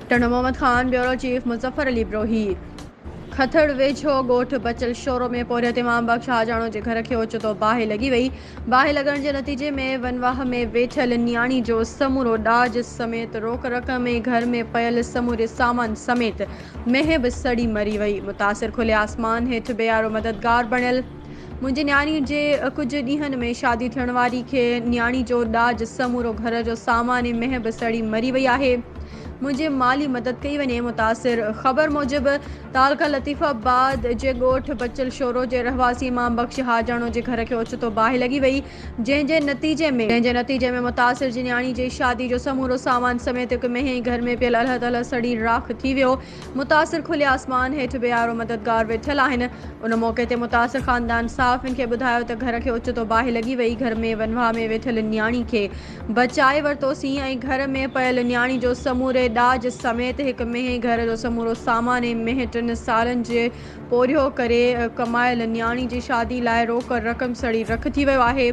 Captain Mohammad Khan, bureau chief Muzaffar Ali Brohi. खथड़ वेझो ॻोठ बचल शोरो में पोरिया इमाम बख़्श हाजाणो जे घर खे ओचितो बाहि लॻी वई। बाहि लॻण जे नतीजे में वनवाह में वेठल न्याणी जो समूरो ॾाज समेत रोक रक़म ऐं घर में पयल समूरे सामान समेत मेंहिं बि सड़ी मरी वई। मुतासिर खुले आसमान हेठि बेयारो मददगार बणियल। मुंहिंजी न्याणी जे कुझु ॾींहंनि में शादी थियण वारी खे न्याणी जो ॾाज समूरो घर जो सामान ऐं मेंहिं बि सड़ी मरी वई आहे। मुंहिंजे माली मदद कई वञे। मुतासिर ख़बर मूजिबि तालका लतीफ़ाबाद जे ॻोठ बचल शोरो जे रहवासी इमाम बख़्श हाजाणो जे घर खे ओचितो बाहि लॻी वई, जंहिंजे नतीजे में मुतासिर जी न्याणी जे शादी जो समूरो सामान समेत हिकु मेंहिं घर में पियल अल्ह तल्ह सड़ी राख थी वियो। मुतासिर खुले आसमान हेठि बेयारो मददगार वेठल आहिनि। उन मौक़े ते मुतासिर ख़ानदान साफ़िन खे ॿुधायो त घर खे ओचितो बाहि लॻी वई। घर में वनवाह में वेठल न्याणी खे बचाए वरितोसीं ऐं घर में पयल न्याणी जो समूरे ॾाज समेत हिकु मेंहिं घर जो समूरो सामान ऐं मेंहिं 3 सालनि जे पोरियो करे कमायल न्याणी जी शादी लाइ रोक रक़म सड़ी रख थी वियो आहे।